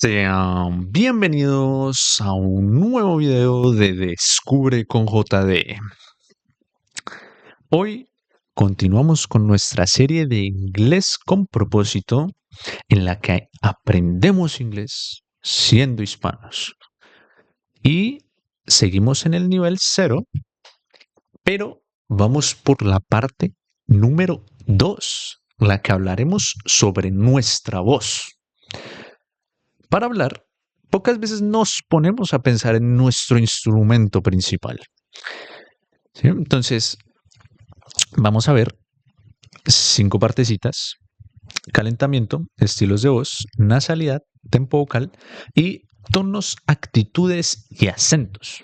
Sean bienvenidos a un nuevo video de Descubre con JD. Hoy continuamos con nuestra serie de inglés con propósito en la que aprendemos inglés siendo hispanos. Y seguimos en el nivel 0, pero vamos por la parte número 2, la que hablaremos sobre nuestra voz. Para hablar, pocas veces nos ponemos a pensar en nuestro instrumento principal. ¿Sí? Entonces, vamos a ver 5 partecitas: calentamiento, estilos de voz, nasalidad, tempo vocal y tonos, actitudes y acentos.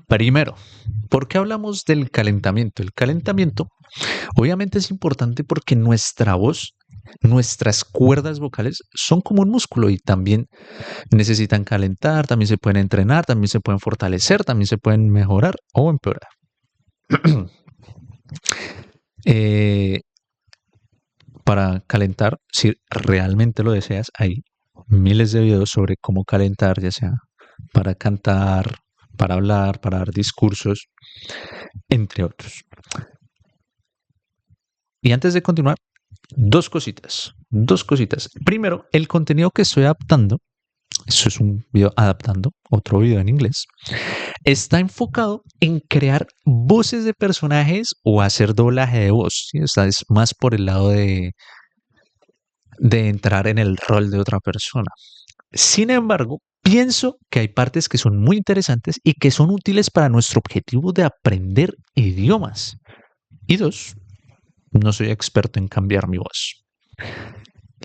Primero, ¿por qué hablamos del calentamiento? El calentamiento obviamente es importante porque nuestra voz, nuestras cuerdas vocales son como un músculo y también necesitan calentar, también se pueden entrenar, también se pueden fortalecer, también se pueden mejorar o empeorar. Para calentar, si realmente lo deseas, hay miles de videos sobre cómo calentar, ya sea para cantar, para hablar, para dar discursos, entre otros. Y antes de continuar, dos cositas. Primero, el contenido que estoy adaptando, eso es un video adaptando, otro video en inglés, está enfocado en crear voces de personajes o hacer doblaje de voz. ¿Sí? O sea, es más por el lado de entrar en el rol de otra persona. Sin embargo, pienso que hay partes que son muy interesantes y que son útiles para nuestro objetivo de aprender idiomas. Y dos, no soy experto en cambiar mi voz.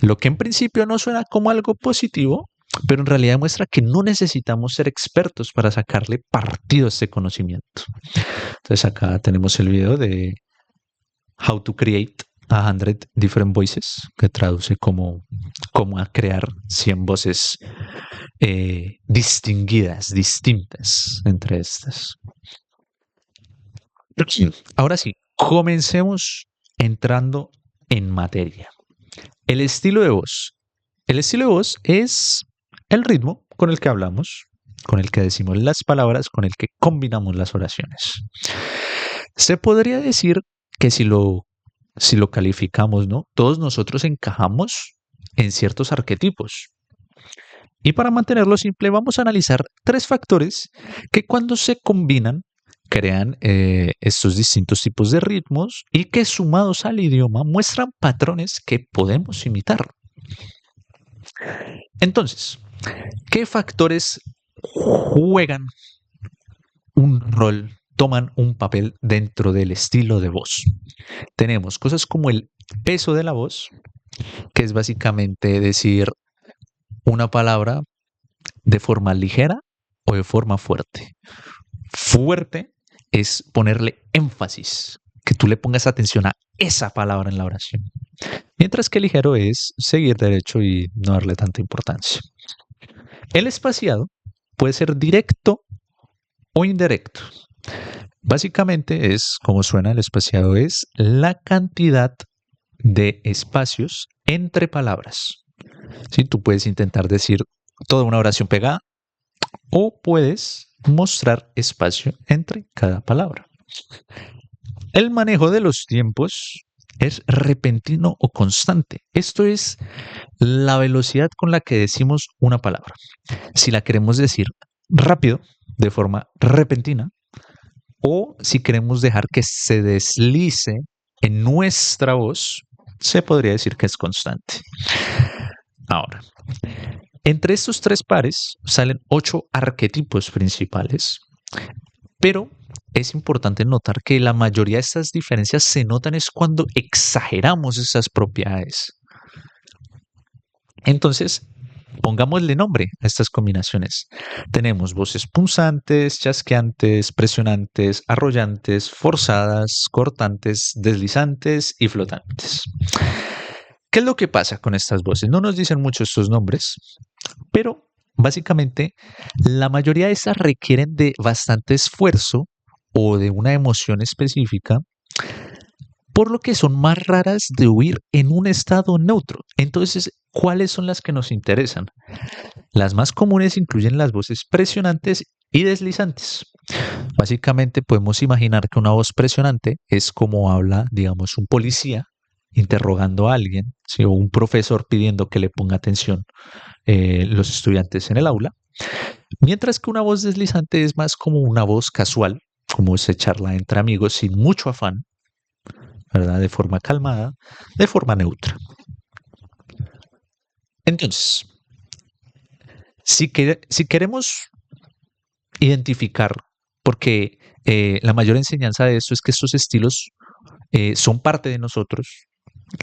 Lo que en principio no suena como algo positivo, pero en realidad muestra que no necesitamos ser expertos para sacarle partido a este conocimiento. Entonces acá tenemos el video de How to Create 100 Different Voices, que traduce como cómo a crear 100 voces distinguidas, distintas entre estas. Ahora sí, comencemos entrando en materia. El estilo de voz. El estilo de voz es el ritmo con el que hablamos, con el que decimos las palabras, con el que combinamos las oraciones. Se podría decir que si lo calificamos, ¿no? Todos nosotros encajamos en ciertos arquetipos. Y para mantenerlo simple, vamos a analizar 3 factores que cuando se combinan crean estos distintos tipos de ritmos y que sumados al idioma muestran patrones que podemos imitar. Entonces, ¿qué factores juegan un rol, toman un papel dentro del estilo de voz? Tenemos cosas como el peso de la voz, que es básicamente decir una palabra de forma ligera o de forma fuerte. Fuerte es ponerle énfasis, que tú le pongas atención a esa palabra en la oración. Mientras que ligero es seguir derecho y no darle tanta importancia. El espaciado puede ser directo o indirecto. Básicamente es, como suena, el espaciado es la cantidad de espacios entre palabras. ¿Sí? Tú puedes intentar decir toda una oración pegada o puedes mostrar espacio entre cada palabra. El manejo de los tiempos es repentino o constante. Esto es la velocidad con la que decimos una palabra. Si la queremos decir rápido, de forma repentina, o si queremos dejar que se deslice en nuestra voz, se podría decir que es constante. Ahora, entre estos 3 pares salen 8 arquetipos principales, pero es importante notar que la mayoría de estas diferencias se notan es cuando exageramos esas propiedades. Entonces, pongámosle nombre a estas combinaciones. Tenemos voces punzantes, chasqueantes, presionantes, arrollantes, forzadas, cortantes, deslizantes y flotantes. ¿Qué es lo que pasa con estas voces? No nos dicen mucho estos nombres, pero básicamente la mayoría de estas requieren de bastante esfuerzo o de una emoción específica por lo que son más raras de oír en un estado neutro. Entonces, ¿cuáles son las que nos interesan? Las más comunes incluyen las voces presionantes y deslizantes. Básicamente podemos imaginar que una voz presionante es como habla, digamos, un policía interrogando a alguien, ¿sí? O un profesor pidiendo que le ponga atención los estudiantes en el aula, mientras que una voz deslizante es más como una voz casual, como se charla entre amigos sin mucho afán, ¿verdad? De forma calmada, de forma neutra. Entonces, si queremos identificar, porque la mayor enseñanza de esto es que estos estilos son parte de nosotros,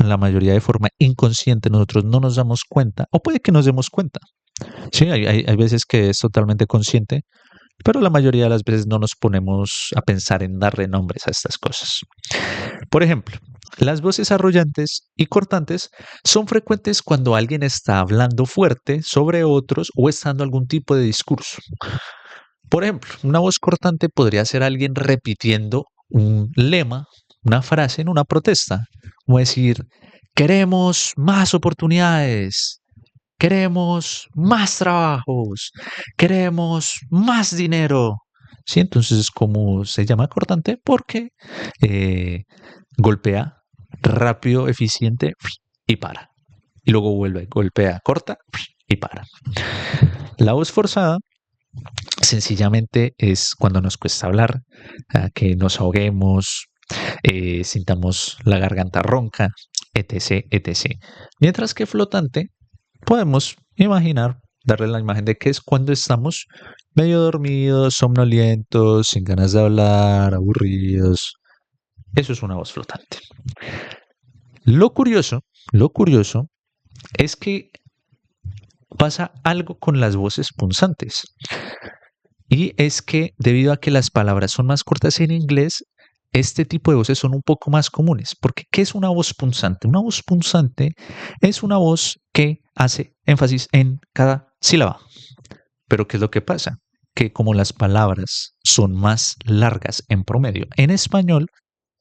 la mayoría de forma inconsciente, nosotros no nos damos cuenta, o puede que nos demos cuenta. Sí, hay veces que es totalmente consciente, pero la mayoría de las veces no nos ponemos a pensar en darle nombres a estas cosas. Por ejemplo, las voces arrollantes y cortantes son frecuentes cuando alguien está hablando fuerte sobre otros o está dando algún tipo de discurso. Por ejemplo, una voz cortante podría ser alguien repitiendo un lema, una frase en una protesta, como decir, queremos más oportunidades, queremos más trabajos, queremos más dinero. Sí, entonces, ¿cómo se llama cortante? Porque eh, golpea rápido, eficiente y para. Y luego vuelve, golpea, corta y para. La voz forzada sencillamente es cuando nos cuesta hablar, que nos ahoguemos, sintamos la garganta ronca, etc., etc. Mientras que flotante podemos imaginar, darle la imagen de que es cuando estamos medio dormidos, somnolientos, sin ganas de hablar, aburridos. Eso es una voz flotante. Lo curioso es que pasa algo con las voces punzantes. Y es que debido a que las palabras son más cortas en inglés, este tipo de voces son un poco más comunes. Porque, ¿qué es una voz punzante? Una voz punzante es una voz que hace énfasis en cada sílaba. Pero, ¿qué es lo que pasa? Que como las palabras son más largas en promedio en español,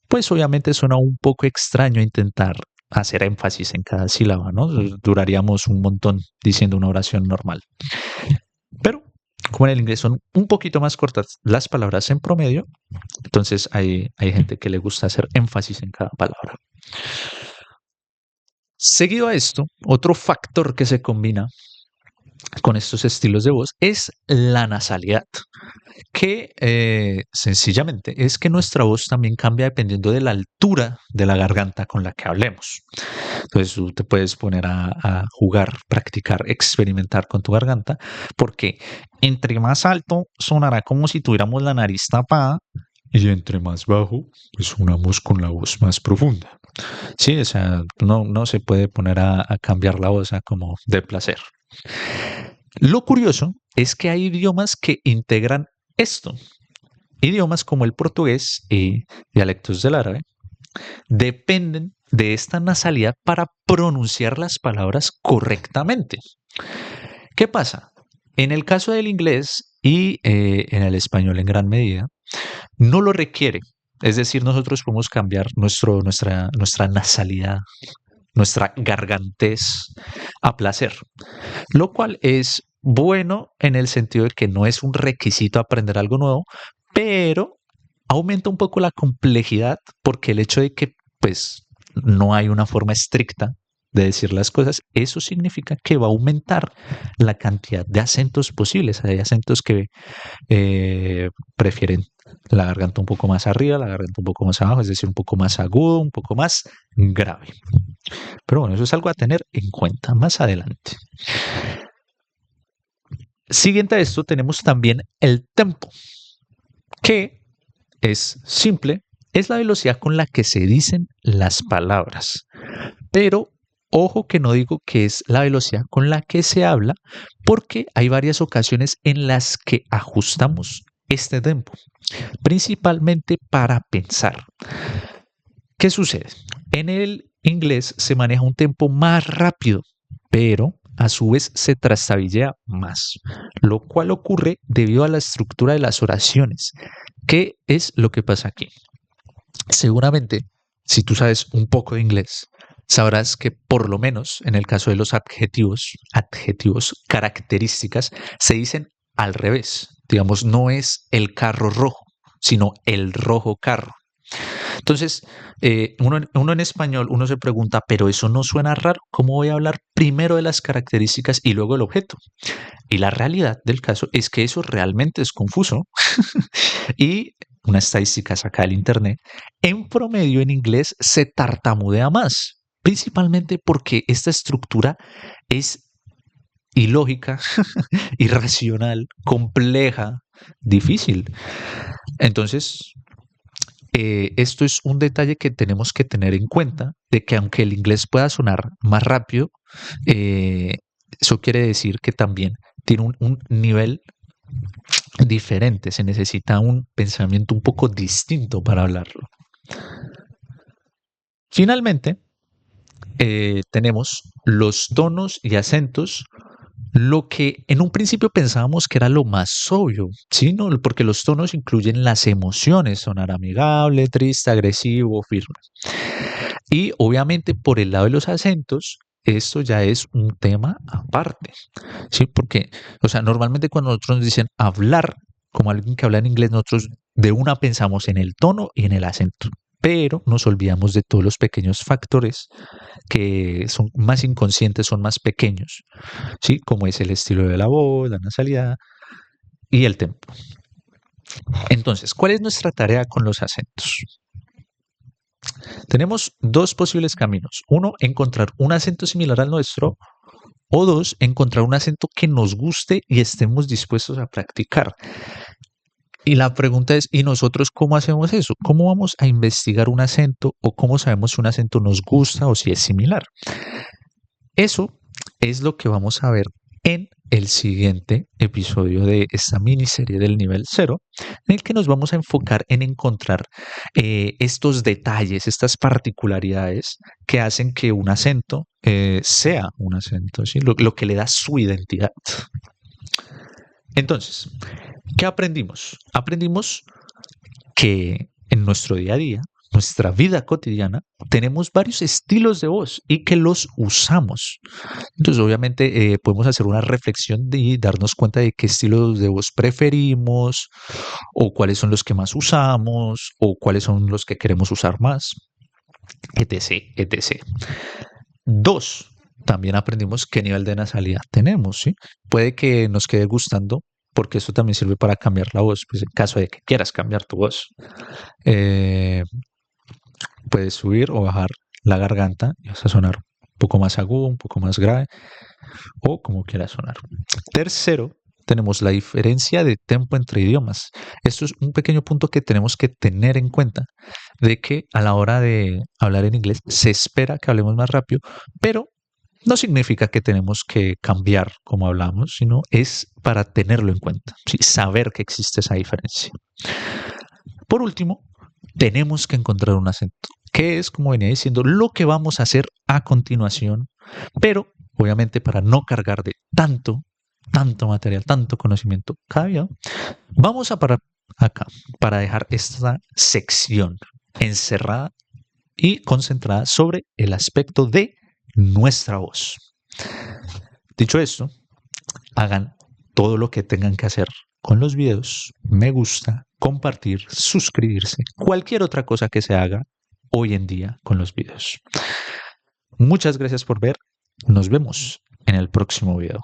pues obviamente suena un poco extraño intentar hacer énfasis en cada sílaba, ¿no? Duraríamos un montón diciendo una oración normal. Pero como en el inglés son un poquito más cortas las palabras en promedio, entonces hay gente que le gusta hacer énfasis en cada palabra. Seguido a esto, otro factor que se combina con estos estilos de voz es la nasalidad, que sencillamente es que nuestra voz también cambia dependiendo de la altura de la garganta con la que hablemos. Entonces tú te puedes poner a jugar, practicar, experimentar con tu garganta, porque entre más alto sonará como si tuviéramos la nariz tapada y entre más bajo, pues sonamos con la voz más profunda. Sí, o sea, no se puede poner a cambiar la voz como de placer. Lo curioso es que hay idiomas que integran esto. Idiomas como el portugués y dialectos del árabe dependen de esta nasalidad para pronunciar las palabras correctamente. ¿Qué pasa? En el caso del inglés y en el español en gran medida, no lo requiere. Es decir, nosotros podemos cambiar nuestra nasalidad, nuestra gargantez a placer, lo cual es bueno en el sentido de que no es un requisito aprender algo nuevo, pero aumenta un poco la complejidad porque el hecho de que pues no hay una forma estricta de decir las cosas, eso significa que va a aumentar la cantidad de acentos posibles. Hay acentos que prefieren la garganta un poco más arriba, la garganta un poco más abajo, es decir, un poco más agudo, un poco más grave. Pero bueno, eso es algo a tener en cuenta más adelante. Siguiente a esto tenemos también el tempo, que es simple, es la velocidad con la que se dicen las palabras. Pero ojo que no digo que es la velocidad con la que se habla, porque hay varias ocasiones en las que ajustamos este tempo, principalmente para pensar. ¿Qué sucede? En el inglés se maneja un tempo más rápido, pero a su vez se trastabillea más, lo cual ocurre debido a la estructura de las oraciones. ¿Qué es lo que pasa aquí? Seguramente si tú sabes un poco de inglés, sabrás que por lo menos en el caso de los adjetivos, características, se dicen al revés. Digamos, no es el carro rojo, sino el rojo carro. Entonces, uno en español, uno se pregunta, pero eso no suena raro, ¿cómo voy a hablar primero de las características y luego el objeto? Y la realidad del caso es que eso realmente es confuso. Y una estadística sacada del internet, en promedio en inglés se tartamudea más, principalmente porque esta estructura es ilógica, irracional, compleja, difícil. Entonces, esto es un detalle que tenemos que tener en cuenta, de que aunque el inglés pueda sonar más rápido, eh, eso quiere decir que también tiene un nivel diferente, se necesita un pensamiento un poco distinto para hablarlo. Finalmente, tenemos los tonos y acentos, lo que en un principio pensábamos que era lo más obvio, ¿sí? ¿No? Porque los tonos incluyen las emociones, sonar amigable, triste, agresivo, firme. Y obviamente por el lado de los acentos, esto ya es un tema aparte, ¿sí? Porque, o sea, normalmente cuando nosotros nos dicen hablar, como alguien que habla en inglés, nosotros de una pensamos en el tono y en el acento, pero nos olvidamos de todos los pequeños factores que son más inconscientes, son más pequeños, ¿sí? Como es el estilo de la voz, la nasalidad y el tempo. Entonces, ¿cuál es nuestra tarea con los acentos? Tenemos dos posibles caminos. Uno, encontrar un acento similar al nuestro. O dos, encontrar un acento que nos guste y estemos dispuestos a practicar. Y la pregunta es, ¿y nosotros cómo hacemos eso? ¿Cómo vamos a investigar un acento o cómo sabemos si un acento nos gusta o si es similar? Eso es lo que vamos a ver en el siguiente episodio de esta miniserie del nivel cero, en el que nos vamos a enfocar en encontrar estos detalles, estas particularidades que hacen que un acento sea un acento, ¿sí? Lo que le da su identidad. Entonces, ¿qué aprendimos? Aprendimos que en nuestro día a día, nuestra vida cotidiana, tenemos varios estilos de voz y que los usamos. Entonces, obviamente, podemos hacer una reflexión y darnos cuenta de qué estilos de voz preferimos, o cuáles son los que más usamos, o cuáles son los que queremos usar más, etc., etc. Dos, también aprendimos qué nivel de nasalidad tenemos, ¿sí? Puede que nos quede gustando, porque eso también sirve para cambiar la voz, pues en caso de que quieras cambiar tu voz. Eh, Puedes subir o bajar la garganta y vas a sonar un poco más agudo, un poco más grave o como quieras sonar. Tercero, tenemos la diferencia de tempo entre idiomas. Esto es un pequeño punto que tenemos que tener en cuenta, de que a la hora de hablar en inglés se espera que hablemos más rápido, pero no significa que tenemos que cambiar como hablamos, sino es para tenerlo en cuenta, ¿sí? Saber que existe esa diferencia. Por último, tenemos que encontrar un acento, que es, como venía diciendo, lo que vamos a hacer a continuación, pero obviamente para no cargar de tanto material, tanto conocimiento cada día, vamos a parar acá para dejar esta sección encerrada y concentrada sobre el aspecto de nuestra voz. Dicho esto, hagan todo lo que tengan que hacer con los videos, me gusta, compartir, suscribirse, cualquier otra cosa que se haga hoy en día con los videos. Muchas gracias por ver. Nos vemos en el próximo video.